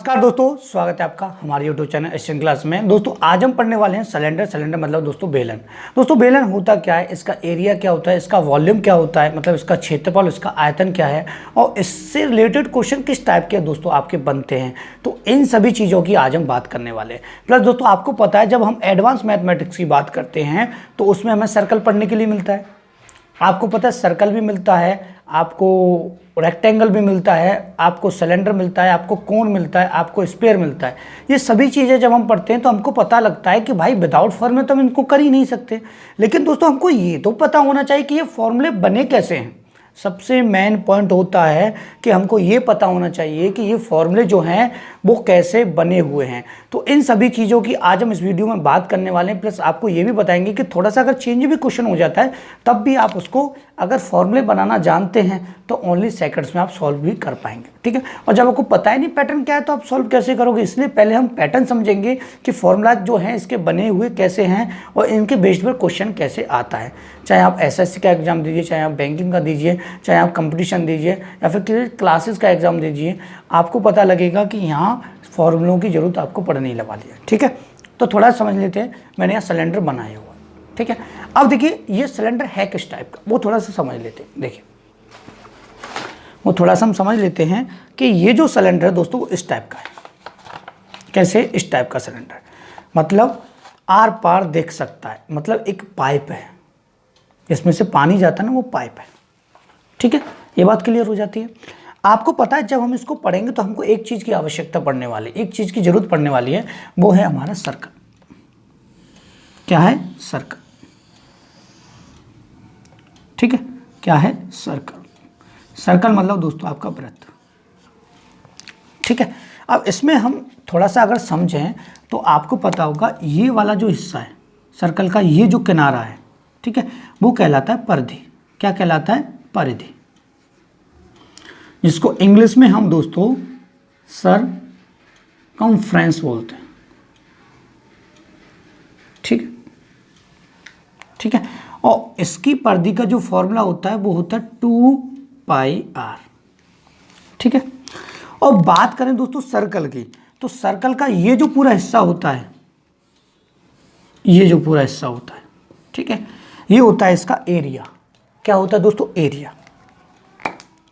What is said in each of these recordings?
नमस्कार दोस्तों, स्वागत है आपका हमारे यूट्यूब चैनल एशियन क्लास में। दोस्तों आज हम पढ़ने वाले हैं सिलेंडर मतलब दोस्तों बेलन। दोस्तों बेलन होता क्या है, इसका एरिया क्या होता है, इसका वॉल्यूम क्या होता है, मतलब इसका क्षेत्रफल, इसका आयतन क्या है और इससे रिलेटेड क्वेश्चन किस टाइप के दोस्तों आपके बनते हैं। तो इन सभी चीज़ों की आज हम बात करने वाले हैं। प्लस दोस्तों आपको पता है जब हम एडवांस मैथमेटिक्स की बात करते हैं तो उसमें हमें सर्कल पढ़ने के लिए मिलता है। आपको पता है सर्कल भी मिलता है, आपको रेक्टेंगल भी मिलता है, आपको सिलेंडर मिलता है, आपको कोन मिलता है, आपको स्फीयर मिलता है। ये सभी चीज़ें जब हम पढ़ते हैं तो हमको पता लगता है कि भाई विदाउट फॉर्मूले तो हम इनको कर ही नहीं सकते। लेकिन दोस्तों हमको ये तो पता होना चाहिए कि ये फॉर्मूले बने कैसे हैं। सबसे मेन पॉइंट होता है कि हमको ये पता होना चाहिए कि ये फॉर्मूले जो हैं वो कैसे बने हुए हैं। तो इन सभी चीज़ों की आज हम इस वीडियो में बात करने वाले हैं। प्लस आपको ये भी बताएंगे कि थोड़ा सा अगर चेंज भी क्वेश्चन हो जाता है तब भी आप उसको अगर फॉर्मूले बनाना जानते हैं तो ओनली सेकंड्स में आप सॉल्व भी कर पाएंगे, ठीक है। और जब आपको पता ही नहीं पैटर्न क्या है तो आप सॉल्व कैसे करोगे। इसलिए पहले हम पैटर्न समझेंगे कि फॉर्मूला जो हैं इसके बने हुए कैसे हैं और इनके बेस्ड पर क्वेश्चन कैसे आता है। चाहे आप एसएससी का एग्जाम दीजिए, चाहे आप बैंकिंग का दीजिए, चाहे आप कंपटीशन दीजिए या फिर क्लासेस का एग्जाम दीजिए, आपको पता लगेगा कि यहाँ फॉर्मूलों की जरूरत आपको पड़ने ही वाली है, ठीक है। तो थोड़ा समझ लेते हैं। मैंने यहाँ सिलेंडर बनाया हुआ, ठीक है। अब देखिए ये सिलेंडर है किस टाइप का, वो थोड़ा सा समझ लेते हैं। देखिए वो थोड़ा सा हम समझ लेते हैं कि ये जो सिलेंडर है दोस्तों वो इस टाइप का है। कैसे? इस टाइप का सिलेंडर, मतलब आर पार देख सकता है, मतलब एक पाइप है, इसमें से पानी जाता है ना, वो पाइप है, ठीक है। ये बात क्लियर हो जाती है। आपको पता है जब हम इसको पढ़ेंगे तो हमको एक चीज़ की आवश्यकता पड़ने वाली, एक चीज़ की जरूरत पड़ने वाली है, वो है हमारा सर्कल। क्या है? सर्कल, ठीक है। क्या है? सर्कल। सर्कल मतलब दोस्तों आपका वृत्त, ठीक है। अब इसमें हम थोड़ा सा अगर समझें तो आपको पता होगा ये वाला जो हिस्सा है सर्कल का, ये जो किनारा है, ठीक है, वो कहलाता है परिधि। क्या कहलाता है? परिधि, जिसको इंग्लिश में हम दोस्तों सरकमफ्रेंस बोलते हैं, ठीक है, ठीक है। और इसकी परिधि का जो फॉर्मूला होता है वो होता है 2πr, ठीक है। और बात करें दोस्तों सर्कल की, तो सर्कल का ये जो पूरा हिस्सा होता है, ये जो पूरा हिस्सा होता है, ठीक है, ये होता है इसका एरिया। क्या होता है दोस्तों? एरिया।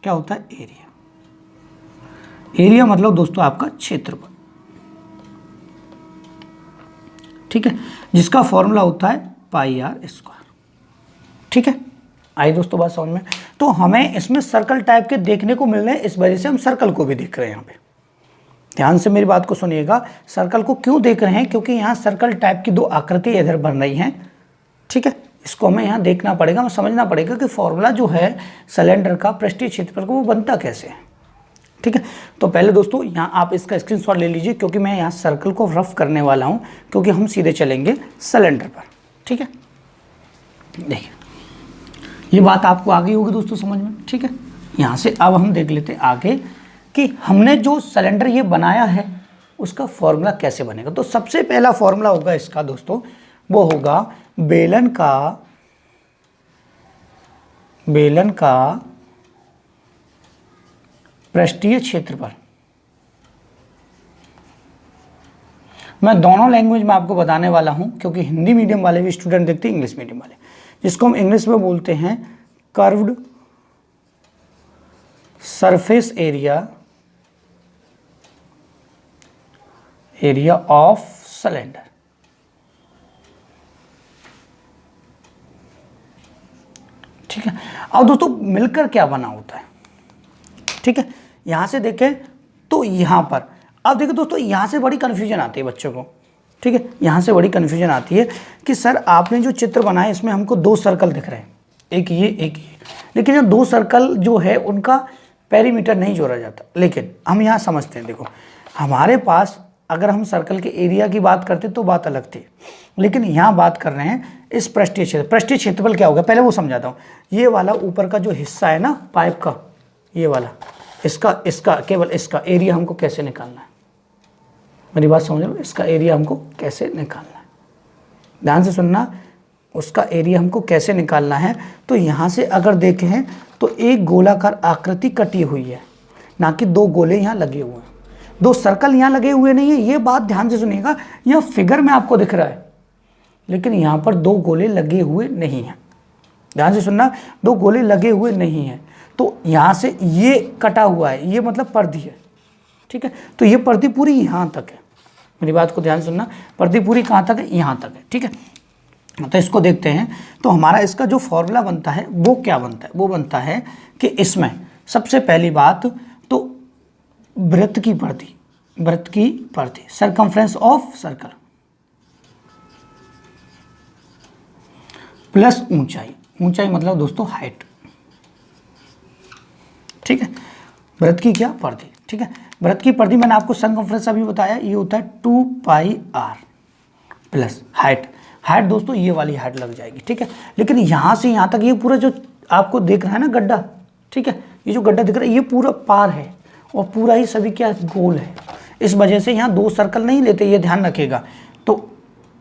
क्या होता है? एरिया। एरिया मतलब दोस्तों आपका क्षेत्रफल, ठीक है, जिसका फॉर्मूला होता है πr², ठीक है। आई दोस्तों बात समझ में? तो हमें इसमें सर्कल टाइप के देखने को मिल रहे हैं, इस वजह से हम सर्कल को भी देख रहे हैं। यहाँ पे ध्यान से मेरी बात को सुनिएगा। सर्कल को क्यों देख रहे हैं? क्योंकि यहाँ सर्कल टाइप की दो आकृति इधर बन रही हैं, ठीक है। इसको हमें यहाँ देखना पड़ेगा, हमें समझना पड़ेगा कि फॉर्मूला जो है सिलेंडर का पृष्ठीय क्षेत्रफल का वो बनता कैसे है, ठीक है। तो पहले दोस्तों यहाँ आप इसका स्क्रीनशॉट ले लीजिए, क्योंकि मैं यहाँ सर्कल को रफ करने वाला हूँ, क्योंकि हम सीधे चलेंगे सिलेंडर पर, ठीक है। देखिए ये बात आपको आ गई होगी दोस्तों समझ में, ठीक है। यहाँ से अब हम देख लेते हैं आगे कि हमने जो सिलेंडर ये बनाया है उसका फॉर्मूला कैसे बनेगा। तो सबसे पहला फॉर्मूला होगा इसका दोस्तों, वो होगा बेलन का पृष्ठीय क्षेत्रफल। मैं दोनों लैंग्वेज में आपको बताने वाला हूं, क्योंकि हिंदी मीडियम वाले भी स्टूडेंट देखते हैं, इंग्लिश मीडियम वाले, जिसको हम इंग्लिश में बोलते हैं curved surface area of cylinder, ठीक है। अब दोस्तों मिलकर क्या बना होता है, ठीक है। यहां से देखें तो यहां पर, अब देखो दोस्तों यहां से बड़ी कंफ्यूजन आती है बच्चों को, ठीक है। यहां से बड़ी कंफ्यूजन आती है कि सर आपने जो चित्र बनाया इसमें हमको दो सर्कल दिख रहे हैं, एक ये एक ये, लेकिन ये दो सर्कल जो है उनका पेरीमीटर नहीं जोड़ा जाता। लेकिन हम यहाँ समझते हैं, देखो हमारे पास अगर हम सर्कल के एरिया की बात करते तो बात अलग थी, लेकिन यहाँ बात कर रहे हैं इस पृष्ठीय क्षेत्रफल क्या होगा पहले वो समझाता हूँ। ये वाला ऊपर का जो हिस्सा है ना पाइप का, ये वाला, इसका केवल इसका एरिया हमको कैसे निकालना है, मेरी बात समझ लो, इसका एरिया हमको कैसे निकालना है, ध्यान से सुनना। उसका एरिया हमको कैसे निकालना है, तो यहाँ से अगर देखें तो एक गोलाकार आकृति कटी हुई है, ना कि दो गोले यहाँ लगे हुए हैं। दो सर्कल यहाँ लगे हुए नहीं है, ये बात ध्यान से सुनिएगा, यह फिगर में आपको दिख रहा है लेकिन यहाँ पर दो गोले लगे हुए नहीं हैं। ध्यान से सुनना, दो गोले लगे हुए नहीं हैं, तो यहाँ से ये कटा हुआ है, ये मतलब परिधि है, ठीक है। तो ये परिधि पूरी यहाँ तक है, मेरी बात को ध्यान सुनना, परिधि पूरी कहाँ तक है, यहाँ तक है, ठीक है। तो इसको देखते हैं, तो हमारा इसका जो फॉर्मूला बनता है वो क्या बनता है, वो बनता है कि इसमें सबसे पहली बात तो वृत्त की परिधि, सरकमफ्रेंस ऑफ सर्कल प्लस ऊंचाई मतलब दोस्तों हाइट, ठीक है। वृत्त की क्या परिधि, ठीक है। वृत्त की परिधि मैंने आपको सरकमफ्रेंस अभी बताया, ये होता है 2πr प्लस हाइट दोस्तों ये वाली हाइट लग जाएगी, ठीक है। लेकिन यहाँ से यहाँ तक ये पूरा जो आपको देख रहा है ना गड्ढा, ठीक है, ये जो गड्ढा दिख रहा है ये पूरा पार है और पूरा ही सभी क्या गोल है, इस वजह से यहाँ दो सर्कल नहीं लेते, ये ध्यान रखिएगा। तो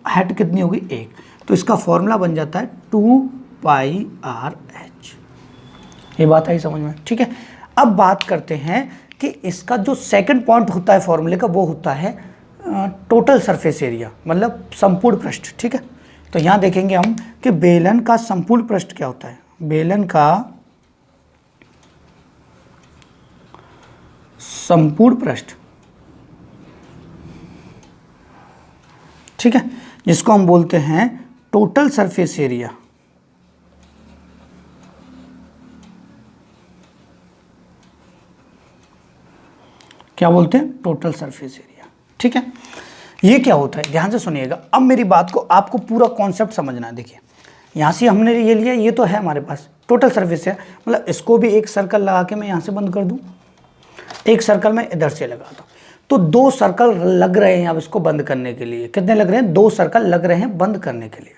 हाइट कितनी होगी, 1, तो इसका फॉर्मूला बन जाता है 2πrh। ये बात आई समझ में, ठीक है। अब बात करते हैं कि इसका जो सेकंड पॉइंट होता है फॉर्मूले का, वो होता है टोटल सरफेस एरिया, मतलब संपूर्ण पृष्ठ, ठीक है। तो यहाँ देखेंगे हम कि बेलन का संपूर्ण पृष्ठ क्या होता है, बेलन का संपूर्ण पृष्ठ, ठीक है, जिसको हम बोलते हैं टोटल सरफेस एरिया, क्या बोलते हैं, टोटल सरफेस एरिया, ठीक है। ये क्या होता है, ध्यान से सुनिएगा। अब मेरी बात को आपको पूरा कॉन्सेप्ट समझना है। देखिए यहाँ से हमने ये लिया, ये तो है हमारे पास टोटल सरफेस है, मतलब इसको भी एक सर्कल लगा के मैं यहाँ से बंद कर दूँ, एक सर्कल मैं इधर से लगा दूँ, तो दो सर्कल लग रहे हैं अब इसको बंद करने के लिए। कितने लग रहे हैं, 2 सर्कल लग रहे हैं बंद करने के लिए।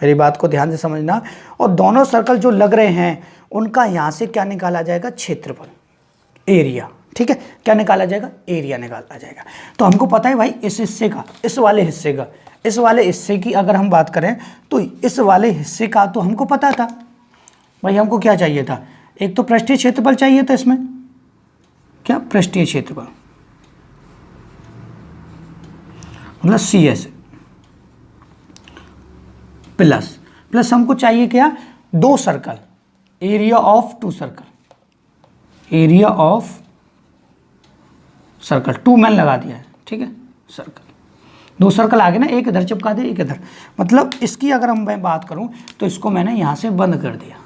मेरी बात को ध्यान से समझना, और दोनों सर्कल जो लग रहे हैं उनका यहाँ से क्या निकाला जाएगा, क्षेत्रफल, एरिया, ठीक है। क्या निकाला जाएगा, एरिया निकाला जाएगा। तो हमको पता है भाई इस हिस्से का, इस वाले हिस्से की अगर हम बात करें तो इस वाले हिस्से का तो हमको पता था भाई, हमको क्या चाहिए था, एक तो पृष्ठीय क्षेत्रफल चाहिए था, इसमें क्या पृष्ठीय क्षेत्रफल मतलब CS प्लस हमको चाहिए क्या, 2 circle, area of 2 circle, area of circle 2 मैंने लगा दिया है, ठीक है। सर्कल 2 सर्कल आगे ना, एक इधर चिपका दे, एक इधर, मतलब इसकी अगर मैं बात करूं तो इसको मैंने यहाँ से बंद कर दिया,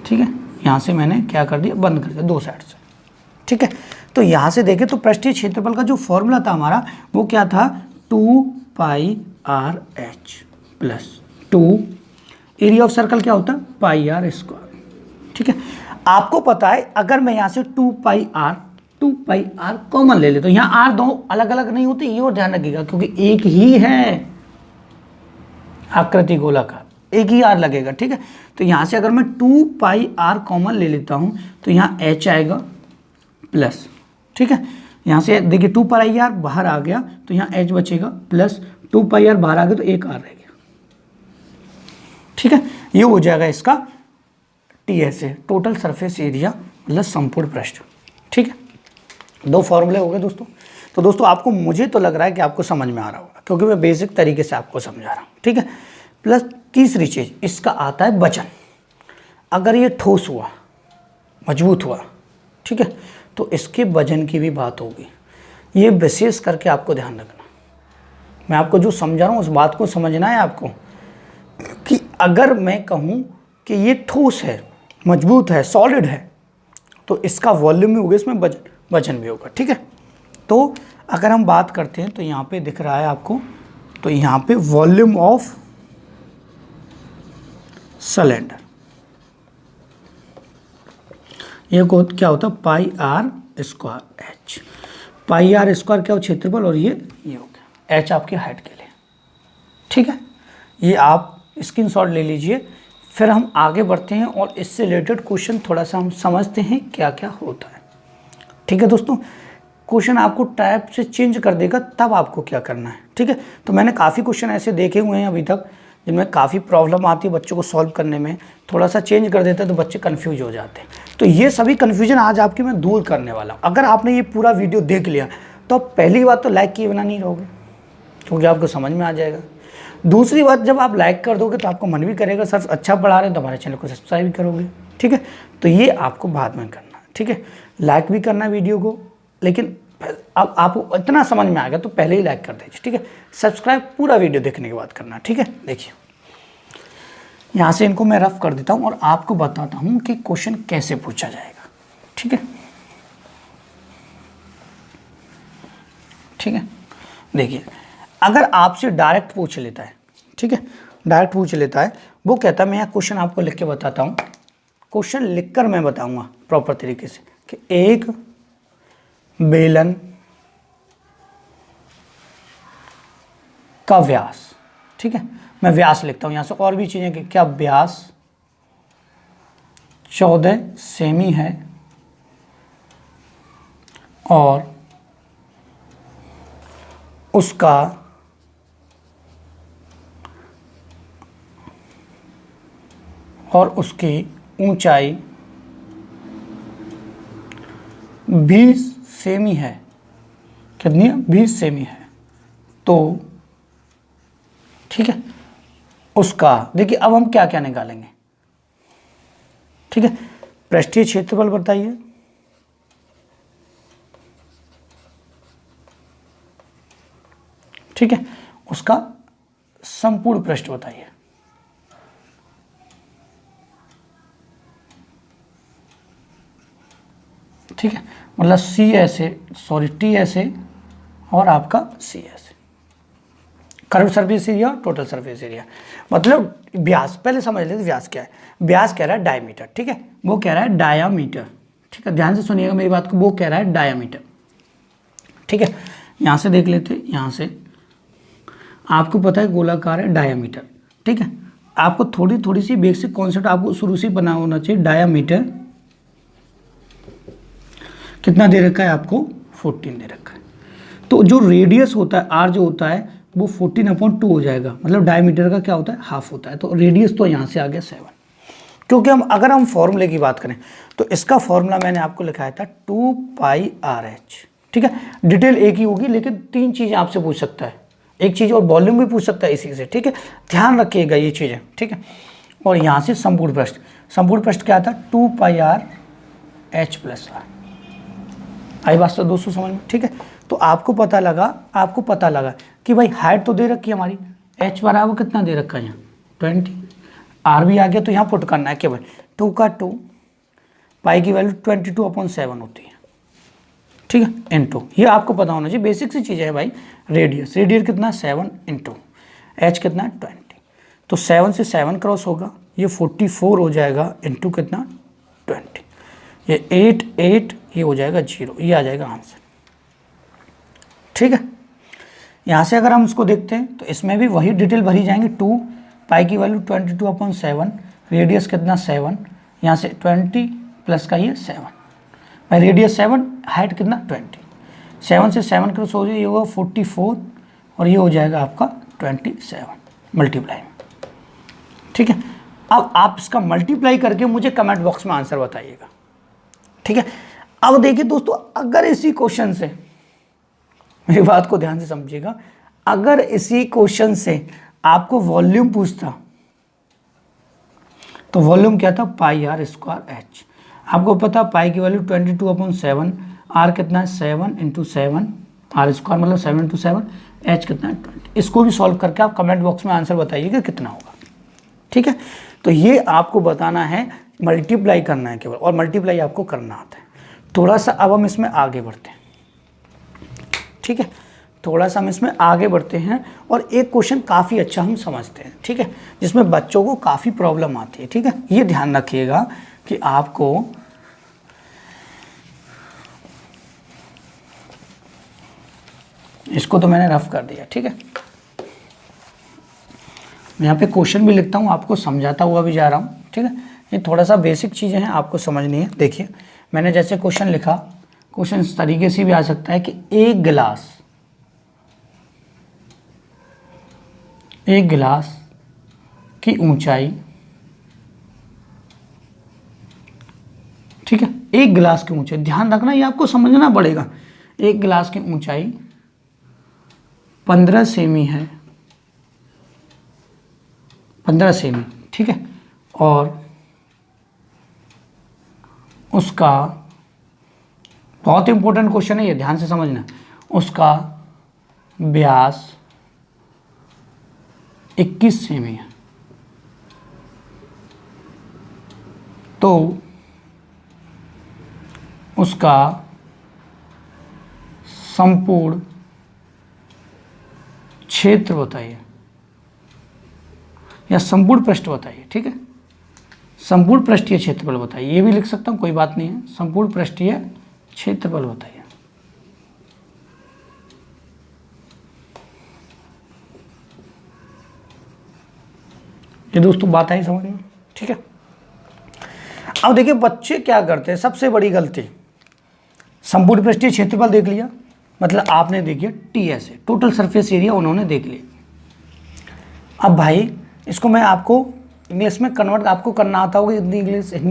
ठीक है। यहाँ से मैंने क्या कर दिया, बंद कर दिया 2 साइड से, ठीक है। तो यहाँ से देखें तो पृष्ठीय क्षेत्रफल का जो फॉर्मूला था हमारा वो क्या था, 2πrh plus 2 area of circle क्या होता है, πr², ठीक है। आपको पता है अगर मैं यहाँ से 2πr कॉमन ले ले तो यहाँ r दो अलग अलग नहीं होती, ये और ध्यान रखिएगा, क्योंकि एक ही है आकृति गोलाकार, एक ही r लगेगा, ठीक है। तो यहाँ से अगर मैं 2πr कॉमन ले लेता हूँ तो यहाँ h आएगा प्लस, ठीक है। यहाँ से देखिए 2πr बाहर आ गया तो यहाँ h बचेगा प्लस 2πr बाहर आ गया तो एक r रह गया, ठीक है। ये हो जाएगा इसका TS है, टोटल सरफेस एरिया मतलब संपूर्ण पृष्ठ, ठीक है। 2 फॉर्मूले हो गए दोस्तों। तो दोस्तों आपको, मुझे तो लग रहा है कि आपको समझ में आ रहा होगा, क्योंकि मैं बेसिक तरीके से आपको समझा रहा हूँ, ठीक है। प्लस तीसरी चीज़, इसका आता है वजन। अगर ये ठोस हुआ, मजबूत हुआ, ठीक है, तो इसके वजन की भी बात होगी। ये विशेष करके आपको ध्यान रखना, मैं आपको जो समझा रहा हूँ उस बात को समझना है आपको, कि अगर मैं कहूँ कि ये ठोस है, मजबूत है, सॉलिड है, तो इसका वॉल्यूम भी होगा, इसमें वजन भी होगा, ठीक है। तो अगर हम बात करते हैं तो यहाँ पे दिख रहा है आपको, तो यहाँ पे वॉल्यूम ऑफ सिलेंडर, ये क्या होता है, πr²h, πr² क्या हो, क्षेत्रफल, और ये हो गया h आपकी हाइट के लिए, ठीक है। ये आप स्क्रीनशॉट ले लीजिए। फिर हम आगे बढ़ते हैं और इससे रिलेटेड क्वेश्चन थोड़ा सा हम समझते हैं क्या क्या होता है, ठीक है दोस्तों। क्वेश्चन आपको टाइप से चेंज कर देगा, तब आपको क्या करना है, ठीक है। तो मैंने काफ़ी क्वेश्चन ऐसे देखे हुए हैं अभी तक जिनमें काफ़ी प्रॉब्लम आती है बच्चों को सॉल्व करने में, थोड़ा सा चेंज कर देता है तो बच्चे कंफ्यूज हो जाते हैं। तो ये सभी कन्फ्यूजन आज आपकी मैं दूर करने वाला हूँ। अगर आपने ये पूरा वीडियो देख लिया तो आप पहली बात तो लाइक किए बिना नहीं रहोगे, क्योंकि आपको समझ में आ जाएगा। दूसरी बात, जब आप लाइक कर दोगे तो आपको मन भी करेगा सर अच्छा पढ़ा रहे हैं तो हमारे चैनल को सब्सक्राइब भी करोगे, ठीक है। तो ये आपको बाद में करना है, ठीक है। लाइक भी करना वीडियो को, लेकिन अब आपको इतना समझ में आ गया तो पहले ही लाइक कर दीजिए, ठीक है। सब्सक्राइब पूरा वीडियो देखने के बाद करना, ठीक है। देखिए यहाँ से इनको मैं रफ कर देता हूँ और आपको बताता हूँ कि क्वेश्चन कैसे पूछा जाएगा, ठीक है। ठीक है, देखिए अगर आपसे डायरेक्ट पूछ लेता है, ठीक है, डायरेक्ट पूछ लेता है, वो कहता है मैं यहाँ क्वेश्चन आपको लिख के बताता हूँ, क्वेश्चन लिखकर मैं बताऊंगा प्रॉपर तरीके से कि एक बेलन का व्यास, ठीक है, मैं व्यास लिखता हूँ यहाँ से, और भी चीज़ें कि क्या व्यास 14 सेमी है और उसकी ऊंचाई 20 सेमी है। कितनी है? 20 सेमी है। तो ठीक है, उसका देखिए अब हम क्या क्या निकालेंगे, ठीक है। पृष्ठीय क्षेत्रफल बताइए, ठीक है, उसका संपूर्ण पृष्ठ बताइए, ठीक है, मतलब टी ऐसे और आपका सी ऐसे, curve surface area, total surface area, मतलब व्यास पहले समझ लेते व्यास क्या है। व्यास कह रहा है डायमीटर, ठीक है, वो कह रहा है डायामीटर, ठीक है, ध्यान से सुनिएगा मेरी बात को, वो कह रहा है डायामीटर, ठीक है। यहाँ से देख लेते, यहाँ से आपको पता है गोलाकार है डायामीटर, ठीक है। आपको थोड़ी सी बेसिक कॉन्सेप्ट आपको शुरू से बना होना चाहिए। डायामीटर कितना दे रखा है आपको? 14 दे रखा है। तो जो रेडियस होता है आर जो होता है वो 14/2 हो जाएगा, मतलब डायमीटर का क्या होता है? हाफ होता है। तो रेडियस तो यहाँ से आ गया 7। क्योंकि अगर हम फॉर्मूले की बात करें तो इसका फॉर्मूला मैंने आपको लिखाया था 2πRh, ठीक है। डिटेल एक ही होगी लेकिन 3 चीज़ें आपसे पूछ सकता है, एक चीज़ और वॉल्यूम भी पूछ सकता है इसी से, ठीक है, ध्यान रखिएगा ये चीज़ें, ठीक है। और यहाँ से संपूर्ण पृष्ठ क्या था? 2πRh + r। आई बात तो दोस्तों समझ में, ठीक है। तो आपको पता लगा कि भाई हाइट तो दे रखी है हमारी, h बराबर कितना दे रखा है यहाँ 20, r भी आ गया। तो यहाँ पुट करना है केवल 2 का 2, पाई की वैल्यू 22/7 होती है, ठीक है, इंटू, ये आपको पता होना चाहिए, बेसिक सी चीज़ है भाई। रेडियस कितना? 7 इंटू h कितना? 20। तो 7 से 7 क्रॉस होगा, ये 44 हो जाएगा, इंटू कितना? 20, ये 8 ये हो जाएगा 0, ये आ जाएगा आंसर, ठीक है। यहाँ से अगर हम इसको देखते हैं तो इसमें भी वही डिटेल भरी जाएंगे। 2 पाई की वैल्यू 22/7, रेडियस कितना? 7, यहाँ से 20 प्लस का ये 7, भाई रेडियस 7, हाइट कितना? 20, 7 से 7 क्रॉस हो जाए, ये होगा 44 और ये हो जाएगा आपका 27 मल्टीप्लाई, ठीक है। अब आप इसका मल्टीप्लाई करके मुझे कमेंट बॉक्स में आंसर बताइएगा, ठीक है। अब देखिए दोस्तों, अगर इसी क्वेश्चन से, मेरी बात को ध्यान से समझिएगा, अगर इसी क्वेश्चन से आपको वॉल्यूम पूछता तो वॉल्यूम क्या था? πr²h। आपको पता पाई की वैल्यू 22/7, r कितना है? 7 × 7, r² मतलब 7 × 7, h कितना है? 20। इसको भी सॉल्व करके आप कमेंट बॉक्स में आंसर बताइएगा कितना होगा, ठीक है। तो ये आपको बताना है, मल्टीप्लाई करना है केवल, और मल्टीप्लाई आपको करना आता है। थोड़ा सा अब हम इसमें आगे बढ़ते हैं, ठीक है, थोड़ा सा हम इसमें आगे बढ़ते हैं और एक क्वेश्चन काफ़ी अच्छा हम समझते हैं, ठीक है, जिसमें बच्चों को काफ़ी प्रॉब्लम आती है, ठीक है। ये ध्यान रखिएगा कि आपको इसको तो मैंने रफ कर दिया, ठीक है। मैं यहाँ पे क्वेश्चन भी लिखता हूँ, आपको समझाता हुआ भी जा रहा हूँ, ठीक है। ये थोड़ा सा बेसिक चीज़ें हैं, आपको समझनी है। देखिए मैंने जैसे क्वेश्चन लिखा, क्वेश्चन इस तरीके से भी आ सकता है कि एक गिलास की ऊंचाई ठीक है। एक गिलास की ऊंचाई, ध्यान रखना ये आपको समझना पड़ेगा, एक गिलास की ऊंचाई 15 सेमी है, 15 सेमी, ठीक है। और उसका बहुत इंपॉर्टेंट क्वेश्चन है ये, ध्यान से समझना, उसका व्यास 21 सेमी है। तो उसका संपूर्ण क्षेत्र बताइए या संपूर्ण पृष्ठ बताइए, ठीक है। संपूर्ण पृष्ठीय क्षेत्रफल बताइए, ये भी लिख सकता हूं, कोई बात नहीं है। संपूर्ण पृष्ठीय क्षेत्रफल बताइए। ये दोस्तों बात आई समझ में, ठीक है। अब देखिए बच्चे क्या करते हैं, सबसे बड़ी गलती, संपूर्ण पृष्ठीय क्षेत्रफल देख लिया, मतलब आपने देखिए टीएस है, टोटल सरफेस एरिया उन्होंने देख लिया। अब भाई इसको मैं आपको इंग्लिश में कन्वर्ट आपको करना आता होगा, हिंदी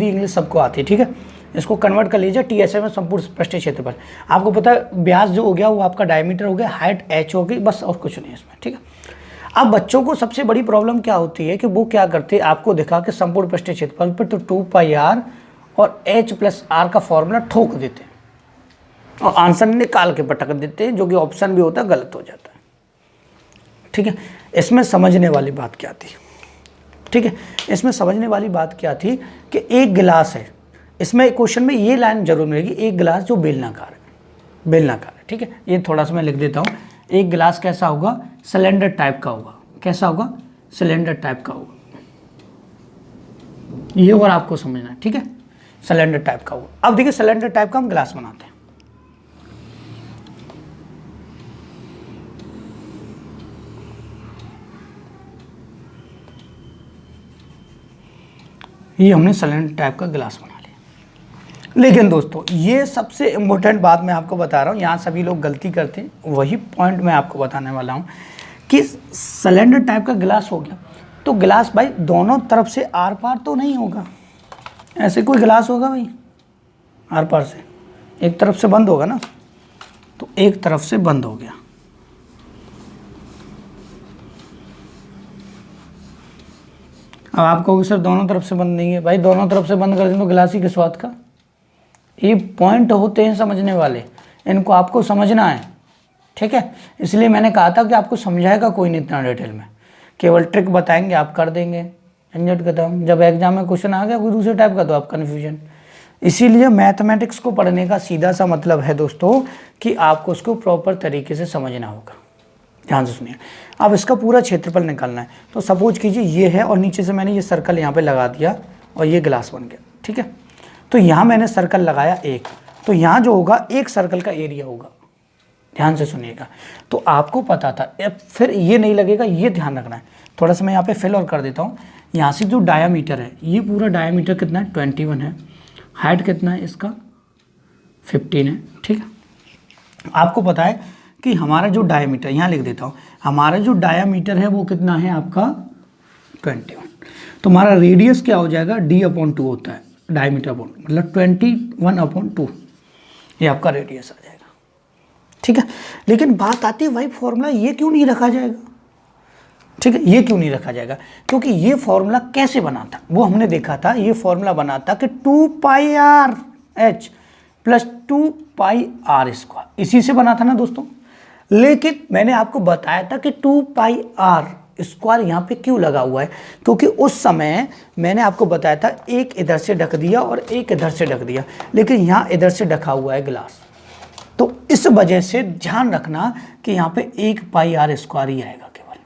इंग्लिश सबको आती है, ठीक है। इसको कन्वर्ट कर लीजिए टीएस में संपूर्ण पृष्ठीय क्षेत्रफल। आपको पता है व्यास जो हो गया वो आपका डायमीटर हो गया, हाइट एच हो गई, बस और कुछ नहीं इसमें, ठीक है। अब बच्चों को सबसे बड़ी प्रॉब्लम क्या होती है कि वो क्या करते हैं, आपको दिखा कि संपूर्ण पृष्ठीय क्षेत्रफल पर तो 2πr और h+r का फॉर्मूला ठोक देते हैं और आंसर निकाल के पटक देते हैं, जो कि ऑप्शन भी होता है गलत हो जाता है, ठीक है। इसमें समझने वाली बात क्या थी, ठीक है, इसमें समझने वाली बात क्या थी कि एक गिलास है, इसमें क्वेश्चन में ये लाइन जरूर मिलेगी, एक गिलास जो बेलनाकार है, बेलनाकार है, ठीक है। ये थोड़ा सा मैं लिख देता हूँ, एक गिलास कैसा होगा, सिलेंडर टाइप का होगा, कैसा होगा, सिलेंडर टाइप का होगा, ये और आपको समझना है, ठीक है, सिलेंडर टाइप का होगा। अब देखिए सिलेंडर टाइप का हम गिलास बनाते हैं, ये हमने सिलेंडर टाइप का गिलास बना लिया। लेकिन दोस्तों ये सबसे इम्पोर्टेंट बात मैं आपको बता रहा हूँ, यहाँ सभी लोग गलती करते हैं, वही पॉइंट मैं आपको बताने वाला हूँ कि सिलेंडर टाइप का गिलास हो गया तो गिलास भाई दोनों तरफ से आर पार तो नहीं होगा, ऐसे कोई गिलास होगा भाई आर पार से, एक तरफ से बंद होगा ना, तो एक तरफ से बंद हो गया। अब आप कहोगे सर दोनों तरफ से बंद नहीं है, भाई दोनों तरफ से बंद कर दें तो गिलास ही किस बात का। ये पॉइंट होते हैं समझने वाले, इनको आपको समझना है, ठीक है। इसलिए मैंने कहा था कि आपको समझाएगा कोई नहीं इतना डिटेल में, केवल ट्रिक बताएंगे आप कर देंगे, झंझट खत्म। जब एग्जाम में क्वेश्चन आ गया कोई दूसरे टाइप का तो आप कन्फ्यूजन। इसीलिए मैथमेटिक्स को पढ़ने का सीधा सा मतलब है दोस्तों कि आपको उसको प्रॉपर तरीके से समझना होगा। ध्यान से सुनिए, अब इसका पूरा क्षेत्रफल निकालना है, तो सपोज कीजिए ये है और नीचे से मैंने ये सर्कल यहाँ पे लगा दिया और ये गिलास बन गया, ठीक है। तो यहाँ मैंने सर्कल लगाया एक, तो यहाँ जो होगा एक सर्कल का एरिया होगा, ध्यान से सुनिएगा। तो आपको पता था, अब फिर ये नहीं लगेगा, ये ध्यान रखना है। थोड़ा सा मैं यहाँ पे फिल और कर देता हूँ। यहाँ से जो डायामीटर है, ये पूरा डायामीटर कितना है, 21 है, हाइट कितना है इसका 15 है, ठीक है। आपको पता है कि हमारा जो डायामीटर, यहाँ लिख देता हूँ, हमारा जो डायामीटर है वो कितना है आपका 21, तो हमारा रेडियस क्या हो जाएगा, d/2 होता है, डायमीटर अपॉन मतलब 21/2, ये आपका रेडियस आ जाएगा, ठीक है। लेकिन बात आती है भाई फॉर्मूला ये क्यों नहीं रखा जाएगा, ठीक है, ये क्यों नहीं रखा जाएगा, क्योंकि ये फॉर्मूला कैसे बना था वो हमने देखा था। ये फॉर्मूला बना था कि 2πrh + 2πr², इसी से बना था ना दोस्तों। लेकिन मैंने आपको बताया था कि 2πr² यहाँ पे क्यों लगा हुआ है, क्योंकि उस समय मैंने आपको बताया था एक इधर से ढक दिया और एक इधर से ढक दिया, लेकिन यहाँ इधर से ढका हुआ है गिलास, तो इस वजह से ध्यान रखना कि यहाँ पे 1πr² ही आएगा केवल।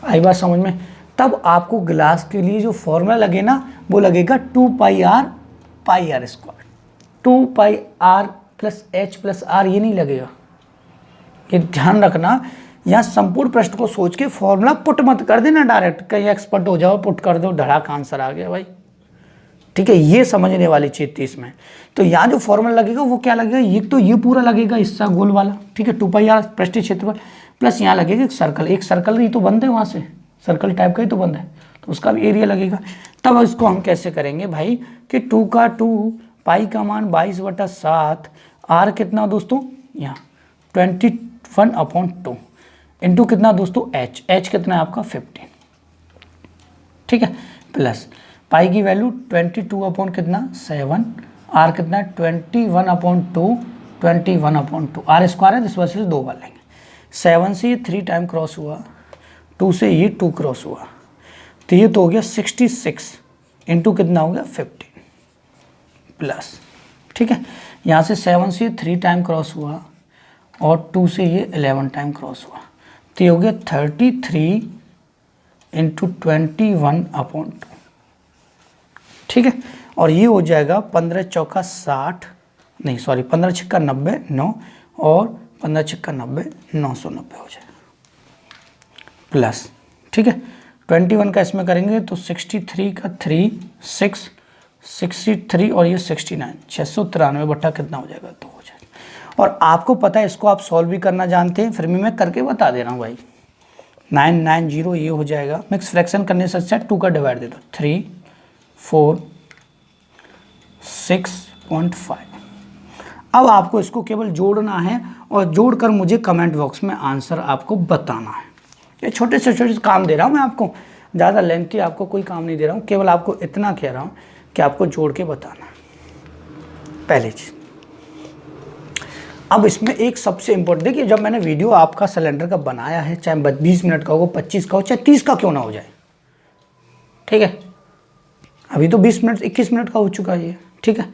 आई बात समझ में। तब आपको गिलास के लिए जो फॉर्मूला लगे ना वो लगेगा 2πr², 2πr + h+r, ये नहीं लगेगा, ये ध्यान रखना। यहाँ संपूर्ण प्रश्न को सोच के फॉर्मूला पुट मत कर देना डायरेक्ट, कहीं एक्सपर्ट हो जाओ पुट कर दो धड़ाक आंसर आ गया भाई, ठीक है। ये समझने वाली चीज थी इसमें। तो यहाँ जो फॉर्मूला लगेगा वो क्या लगेगा, ये तो ये पूरा लगेगा हिस्सा गोल वाला, ठीक है, 2πr पृष्ठीय क्षेत्रफल प्लस यहाँ लगेगा एक सर्कल ही तो बंद है, वहाँ से सर्कल टाइप का ही तो बंद है, तो उसका भी एरिया लगेगा। तब इसको हम कैसे करेंगे भाई, कि 2 का 2 पाई का मान 22/7 आर कितना दोस्तों यहाँ 21/2 इंटू कितना दोस्तों एच कितना है आपका 15, ठीक है, प्लस पाई की वैल्यू 22 कितना 7, आर कितना 21/2 आर स्क्वायर है, इस वजह से 2 बार लेंगे। 7 से ये 3 टाइम क्रॉस हुआ, 2 से ये 2 क्रॉस हुआ, तो ये तो हो गया 66 इंटू कितना हो गया 15 प्लस, ठीक है, यहाँ से 7 से 3 टाइम क्रॉस हुआ और 2 से ये 11 टाइम क्रॉस हुआ, तो ये हो गया 33 इंटू 21/2, ठीक है, और ये हो जाएगा 15 चौका 60 नहीं सॉरी 15 छिक्का 90 9 और 15 छिक्का 90 990 हो जाएगा प्लस, ठीक है, 21 का इसमें करेंगे तो 63 का 3 6 63 और ये 69 693 बट्टा कितना हो जाएगा 2 हो जाएगा। और आपको पता है इसको आप सॉल्व भी करना जानते हैं, फिर भी मैं करके बता दे रहा हूँ भाई। 990 ये हो जाएगा, मिक्स फ्रैक्शन करने से अच्छा 2 का डिवाइड दे दो 3 4 6.5। अब आपको इसको केवल जोड़ना है और जोड़कर मुझे कमेंट बॉक्स में आंसर आपको बताना है। ये छोटे से छोटे काम दे रहा हूँ मैं आपको, ज़्यादा लेंथी आपको कोई काम नहीं दे रहा हूँ, केवल आपको इतना कह रहा हूँ कि आपको जोड़ के बताना है पहली चीज़। अब इसमें एक सबसे इम्पोर्टेंट, देखिए जब मैंने वीडियो आपका सिलेंडर का बनाया है, चाहे 20 मिनट का हो 25 का हो चाहे 30 का क्यों ना हो जाए, ठीक है, अभी तो 20 मिनट 21 मिनट का हो चुका है ये, ठीक है,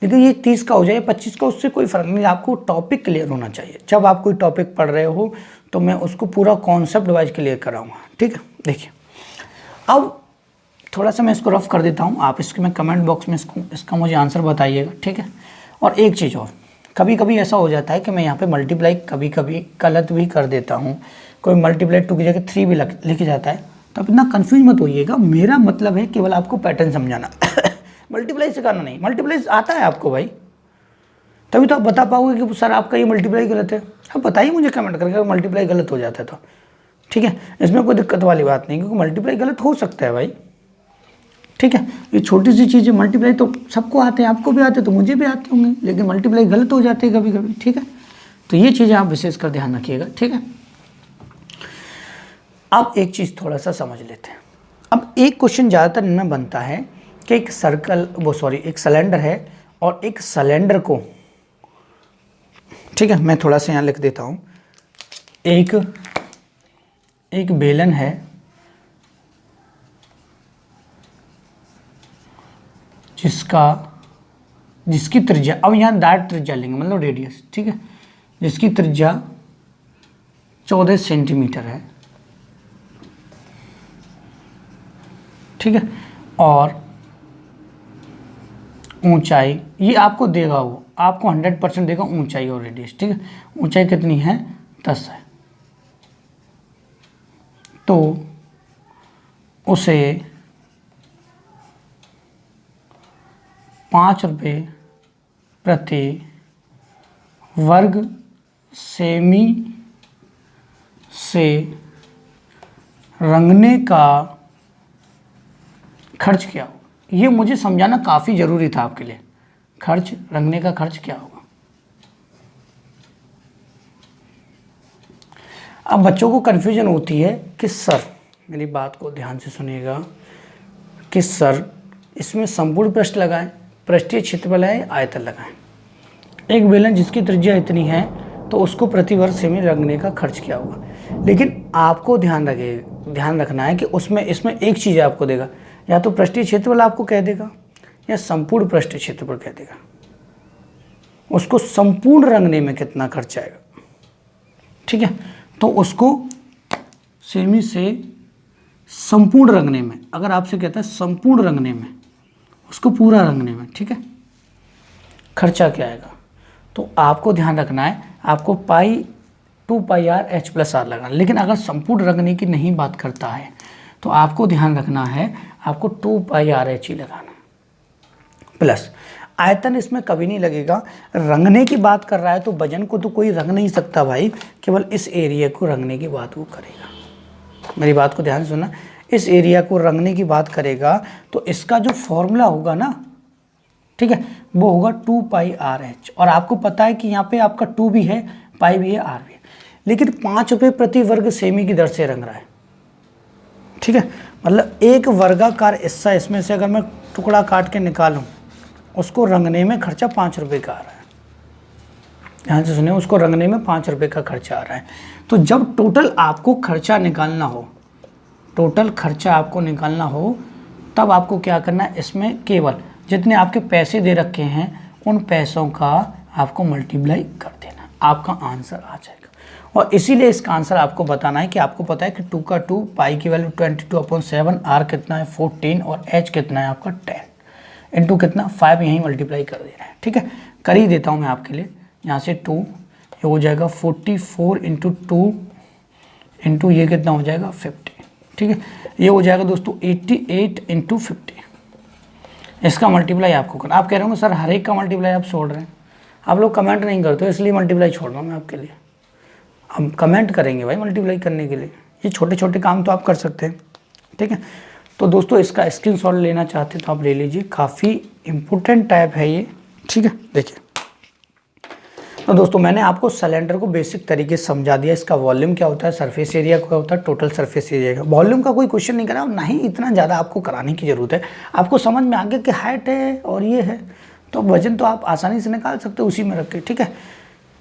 लेकिन ये 30 का हो जाए 25 का, उससे कोई फ़र्क नहीं, आपको टॉपिक क्लियर होना चाहिए। जब आप कोई टॉपिक पढ़ रहे हो तो मैं उसको पूरा कॉन्सेप्ट वाइज क्लियर कराऊंगा, ठीक है। देखिए अब थोड़ा सा मैं इसको रफ कर देता हूँ, आप इसके में कमेंट बॉक्स में इसका मुझे आंसर बताइएगा, ठीक है। और एक चीज़ और, कभी कभी ऐसा हो जाता है कि मैं यहाँ पे मल्टीप्लाई कभी कभी गलत भी कर देता हूँ, कोई मल्टीप्लाई 2 की जगह 3 भी लिख जाता है, तो आप इतना कन्फ्यूज मत होइएगा, मेरा मतलब है केवल आपको पैटर्न समझाना मल्टीप्लाई सिखाना नहीं, मल्टीप्लाई आता है आपको भाई, तभी तो आप बता पाओगे कि सर आपका ये मल्टीप्लाई गलत है। आप बताइए मुझे कमेंट करके अगर मल्टीप्लाई गलत हो जाता है तो, ठीक है, इसमें कोई दिक्कत वाली बात नहीं, क्योंकि मल्टीप्लाई गलत हो सकता है भाई, ठीक है। ये छोटी सी चीज़ है, मल्टीप्लाई तो सबको आते हैं, आपको भी आते हैं तो मुझे भी आते होंगे, लेकिन मल्टीप्लाई गलत हो जाते हैं कभी कभी, ठीक है। तो ये चीज़ें आप विशेष कर ध्यान रखिएगा, ठीक है। अब एक चीज़ थोड़ा सा समझ लेते हैं। अब एक क्वेश्चन ज़्यादातर इनमें बनता है कि एक एक सिलेंडर है और एक सिलेंडर को, ठीक है, मैं थोड़ा सा यहाँ लिख देता हूँ, एक बेलन है जिसकी त्रिज्या, अब यहाँ डायरेक्ट त्रिज्या लेंगे मतलब रेडियस, ठीक है, जिसकी त्रिज्या 14 सेंटीमीटर है, ठीक है, और ऊंचाई ये आपको देगा, वो आपको 100% देगा ऊंचाई और रेडियस, ठीक है। ऊंचाई कितनी है 10 है, तो उसे 5 रुपये प्रति वर्ग सेमी से रंगने का खर्च क्या होगा। ये मुझे समझाना काफ़ी ज़रूरी था आपके लिए, खर्च रंगने का खर्च क्या होगा। अब बच्चों को कन्फ्यूजन होती है कि सर, मेरी बात को ध्यान से सुनिएगा, कि सर इसमें संपूर्ण पृष्ठ लगाएं, पृष्ठीय क्षेत्रफल है, आयतन लगाएं। एक बेलन जिसकी त्रिज्या इतनी है तो उसको प्रति वर्ग सेमी रंगने का खर्च क्या होगा। लेकिन आपको ध्यान रखना है कि उसमें इसमें एक चीज़ आपको देगा, या तो पृष्ठीय क्षेत्रफल आपको कह देगा या संपूर्ण पृष्ठीय क्षेत्रफल कह देगा। उसको संपूर्ण रंगने में कितना खर्च आएगा, ठीक है, तो उसको सेमी से संपूर्ण रंगने में, अगर आपसे कहता है संपूर्ण रंगने में, उसको पूरा रंगने में, ठीक है, खर्चा क्या आएगा, तो आपको ध्यान रखना है, आपको 2πr h+r लगाना। लेकिन अगर संपूर्ण रंगने की नहीं बात करता है तो आपको ध्यान रखना है, आपको 2πr h ही लगाना, प्लस आयतन इसमें कभी नहीं लगेगा। रंगने की बात कर रहा है तो वजन को तो कोई रंग नहीं सकता भाई, केवल इस एरिया को रंगने की बात वो करेगा। मेरी बात को ध्यान से सुनना, इस एरिया को रंगने की बात करेगा तो इसका जो फॉर्मूला होगा ना, ठीक है, वो होगा 2πRh। और आपको पता है कि यहाँ पे आपका 2 भी है, पाई भी है, आर भी है, लेकिन 5 रुपये प्रति वर्ग सेमी की दर से रंग रहा है। ठीक है, मतलब एक वर्गाकार हिस्सा इसमें से अगर मैं टुकड़ा काट के निकालूं, उसको रंगने में खर्चा 5 रुपये का आ रहा है। ध्यान से सुनिए, उसको रंगने में 5 रुपये का खर्चा आ रहा है। तो जब टोटल आपको खर्चा निकालना हो, टोटल खर्चा आपको निकालना हो, तब आपको क्या करना है, इसमें केवल जितने आपके पैसे दे रखे हैं उन पैसों का आपको मल्टीप्लाई कर देना, आपका आंसर आ जाएगा। और इसीलिए इसका आंसर आपको बताना है कि आपको पता है कि 2 का 2, पाई की वैल्यू 22/7, आर कितना है 14 और एच कितना है आपका 10, इंटू कितना 5, यहीं मल्टीप्लाई कर देना है। ठीक है, कर ही देता हूँ मैं आपके लिए। यहाँ से 2 ये हो जाएगा 44 इंटू 2 इंटू ये कितना हो जाएगा 50। ठीक है, ये हो जाएगा दोस्तों 88 इंटू 50। इसका मल्टीप्लाई आपको करना। आप कह रहे होंगे सर हर एक का मल्टीप्लाई आप छोड़ रहे हैं, आप लोग कमेंट नहीं करते हो इसलिए मल्टीप्लाई छोड़ रहा हूँ मैं आपके लिए। हम कमेंट करेंगे भाई मल्टीप्लाई करने के लिए, ये छोटे छोटे काम तो आप कर सकते हैं। ठीक है, तो दोस्तों इसका स्क्रीनशॉट लेना चाहते तो आप ले लीजिए, काफ़ी इम्पोर्टेंट टाइप है ये। ठीक है, देखिए तो दोस्तों मैंने आपको सिलेंडर को बेसिक तरीके से समझा दिया। इसका वॉल्यूम क्या होता है, सरफेस एरिया क्या होता है, टोटल सरफेस एरिया का। वॉल्यूम का कोई क्वेश्चन नहीं करा और ना ही इतना ज़्यादा आपको कराने की ज़रूरत है। आपको समझ में आ गया कि हाइट है और ये है, तो वजन तो आप आसानी से निकाल सकते हो उसी में रख के। ठीक है,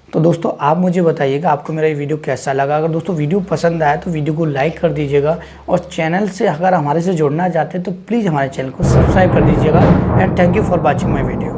तो दोस्तों आप मुझे बताइएगा आपको मेरा ये वीडियो कैसा लगा। अगर दोस्तों वीडियो पसंद आया तो वीडियो को लाइक कर दीजिएगा, और चैनल से अगर हमारे से जुड़ना चाहते हैं तो प्लीज़ हमारे चैनल को सब्सक्राइब कर दीजिएगा। And thank you for watching my video.